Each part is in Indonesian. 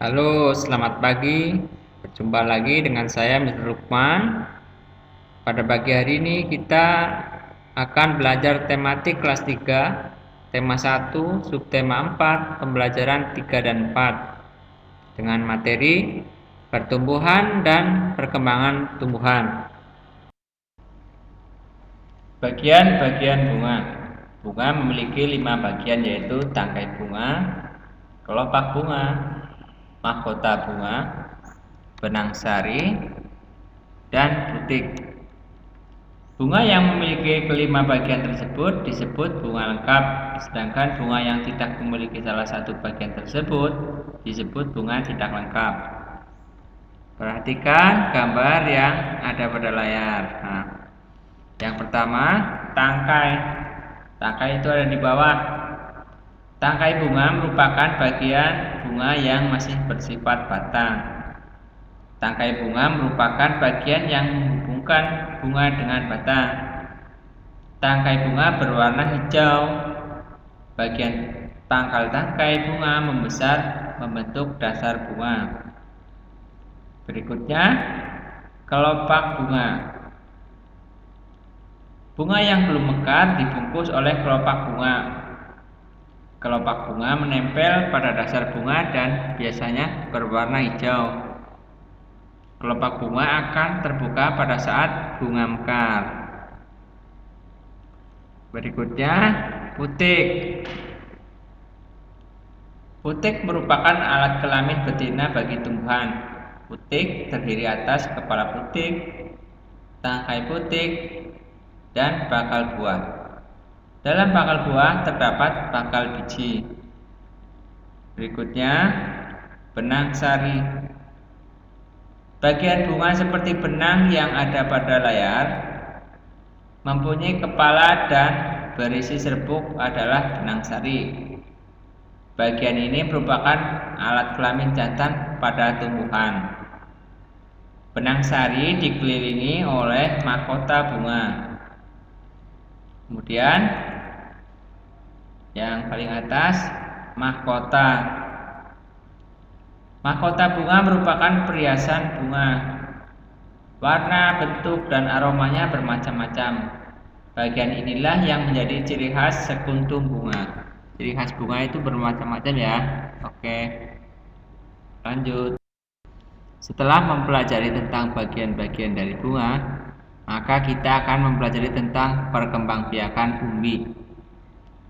Halo, selamat pagi. Berjumpa lagi dengan saya, Mr. Lukman. Pada pagi hari ini kita akan belajar tematik kelas 3, tema 1, subtema 4, pembelajaran 3 dan 4 dengan materi pertumbuhan dan perkembangan tumbuhan. Bagian-bagian bunga. Bunga memiliki 5 bagian, yaitu tangkai bunga, kelopak bunga, mahkota bunga, benang sari, dan butik. Bunga yang memiliki kelima bagian tersebut disebut bunga lengkap, sedangkan bunga yang tidak memiliki salah satu bagian tersebut disebut bunga tidak lengkap. Perhatikan gambar yang ada pada layar. Nah, yang pertama, tangkai. Tangkai itu ada di bawah. Tangkai bunga merupakan bagian bunga yang masih bersifat batang. Tangkai bunga merupakan bagian yang menghubungkan bunga dengan batang. Tangkai bunga berwarna hijau. Bagian pangkal tangkai bunga membesar membentuk dasar bunga. Berikutnya, kelopak bunga. Bunga yang belum mekar dibungkus oleh kelopak bunga. Kelopak bunga menempel pada dasar bunga dan biasanya berwarna hijau. Kelopak bunga akan terbuka pada saat bunga mekar. Berikutnya, putik. Putik merupakan alat kelamin betina bagi tumbuhan. Putik terdiri atas kepala putik, tangkai putik, dan bakal buah. Dalam bakal buah terdapat bakal biji. Berikutnya, benang sari. Bagian bunga seperti benang yang ada pada layar mempunyai kepala dan berisi serbuk adalah benang sari. Bagian ini merupakan alat kelamin jantan pada tumbuhan. Benang sari dikelilingi oleh mahkota bunga. Kemudian yang paling atas, mahkota. Mahkota bunga merupakan perhiasan bunga. Warna, bentuk, dan aromanya bermacam-macam. Bagian inilah yang menjadi ciri khas sekuntum bunga. Ciri khas bunga itu bermacam-macam ya. Oke, lanjut. Setelah mempelajari tentang bagian-bagian dari bunga, maka kita akan mempelajari tentang perkembangbiakan umbi.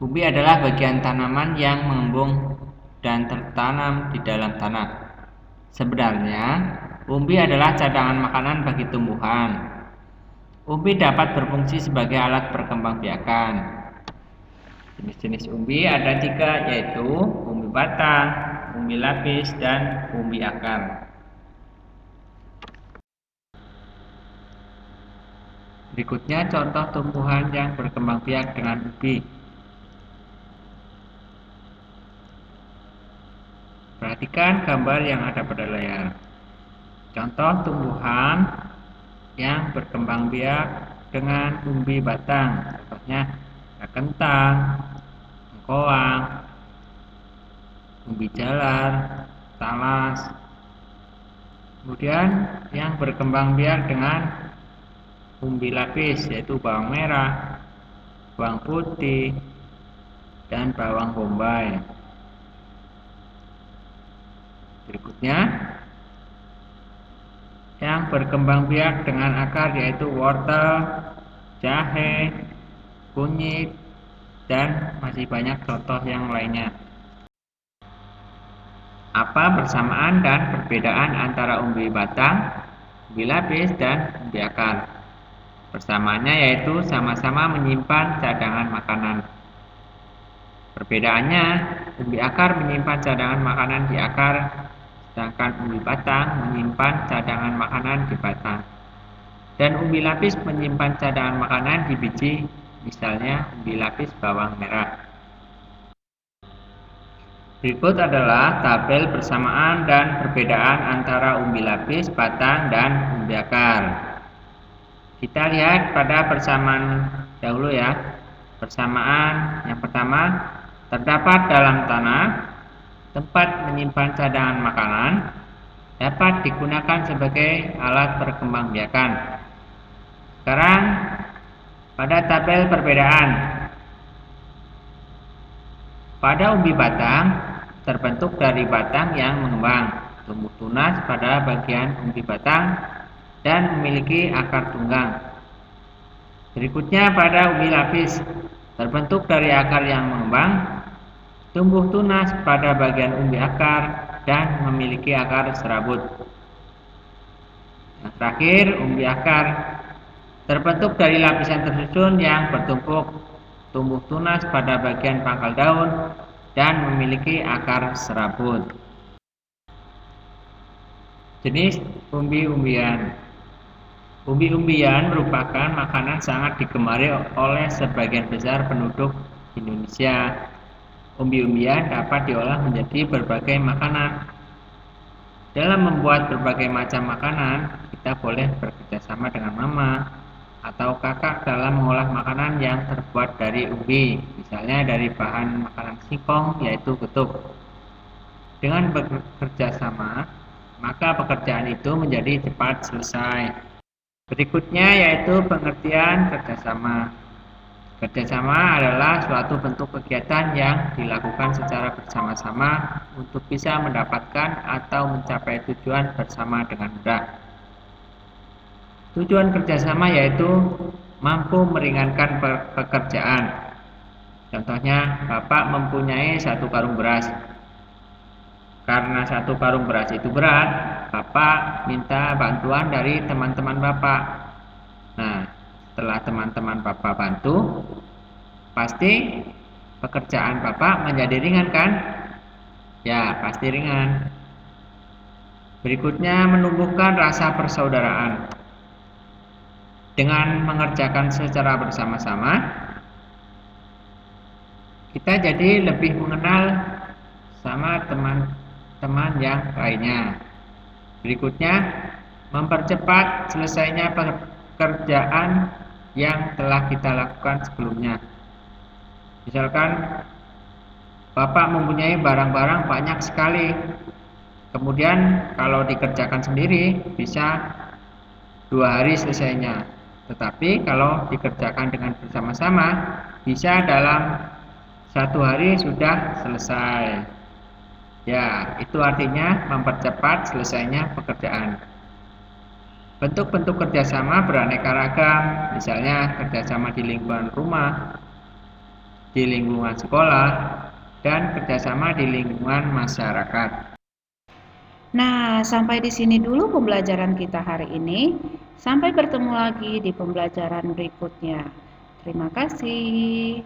Umbi adalah bagian tanaman yang mengembung dan tertanam di dalam tanah. Sebenarnya, umbi adalah cadangan makanan bagi tumbuhan. Umbi dapat berfungsi sebagai alat perkembangbiakan. Jenis-jenis umbi ada 3, yaitu umbi batang, umbi lapis, dan umbi akar. Berikutnya contoh tumbuhan yang berkembang biak dengan umbi. Perhatikan gambar yang ada pada layar. Contoh tumbuhan yang berkembang biak dengan umbi batang. Contohnya kentang, engkoang, umbi jalar, talas. Kemudian yang berkembang biak dengan umbi lapis, yaitu bawang merah, bawang putih, dan bawang bombay. Berikutnya, yang berkembang biak dengan akar yaitu wortel, jahe, kunyit, dan masih banyak contoh yang lainnya. Apa persamaan dan perbedaan antara umbi batang, umbi lapis, dan umbi akar? Persamaannya yaitu sama-sama menyimpan cadangan makanan. Perbedaannya, umbi akar menyimpan cadangan makanan di akar, sedangkan umbi batang menyimpan cadangan makanan di batang. Dan umbi lapis menyimpan cadangan makanan di biji, misalnya umbi lapis bawang merah. Berikut adalah tabel persamaan dan perbedaan antara umbi lapis, batang, dan umbi akar. Kita lihat pada persamaan dahulu ya. Persamaan yang pertama, terdapat dalam tanah tempat menyimpan cadangan makanan, dapat digunakan sebagai alat perkembangbiakan. Sekarang pada tabel perbedaan. Pada umbi batang terbentuk dari batang yang mengembang, tumbuh tunas pada bagian umbi batang, dan memiliki akar tunggang. Berikutnya pada umbi lapis terbentuk dari akar yang mengembang, tumbuh tunas pada bagian umbi akar, dan memiliki akar serabut. Yang terakhir, umbi akar terbentuk dari lapisan tersusun yang bertumpuk, tumbuh tunas pada bagian pangkal daun, dan memiliki akar serabut. Jenis umbi-umbian. Umbi-umbian merupakan makanan sangat digemari oleh sebagian besar penduduk Indonesia. Umbi-umbian dapat diolah menjadi berbagai makanan. Dalam membuat berbagai macam makanan, kita boleh bekerja sama dengan mama atau kakak dalam mengolah makanan yang terbuat dari umbi, misalnya dari bahan makanan singkong yaitu getuk. Dengan bekerja sama, maka pekerjaan itu menjadi cepat selesai. Berikutnya yaitu pengertian kerjasama. Kerjasama adalah suatu bentuk kegiatan yang dilakukan secara bersama-sama untuk bisa mendapatkan atau mencapai tujuan bersama dengan mudah. Tujuan kerjasama yaitu mampu meringankan pekerjaan. Contohnya, Bapak mempunyai 1 karung beras. Karena 1 karung beras itu berat, Bapak minta bantuan dari teman-teman Bapak. Nah, setelah teman-teman Bapak bantu, pasti pekerjaan Bapak menjadi ringan kan? Ya, pasti ringan. Berikutnya, menumbuhkan rasa persaudaraan. Dengan mengerjakan secara bersama-sama, kita jadi lebih mengenal sama teman-teman yang lainnya. Berikutnya, mempercepat selesainya pekerjaan yang telah kita lakukan sebelumnya. Misalkan Bapak mempunyai barang-barang banyak sekali, kemudian kalau dikerjakan sendiri bisa 2 hari selesainya. Tetapi kalau dikerjakan dengan bersama-sama, bisa dalam 1 hari sudah selesai. Ya, itu artinya mempercepat selesainya pekerjaan. Bentuk-bentuk kerjasama beraneka ragam, misalnya kerjasama di lingkungan rumah, di lingkungan sekolah, dan kerjasama di lingkungan masyarakat. Nah, sampai di sini dulu pembelajaran kita hari ini. Sampai bertemu lagi di pembelajaran berikutnya. Terima kasih.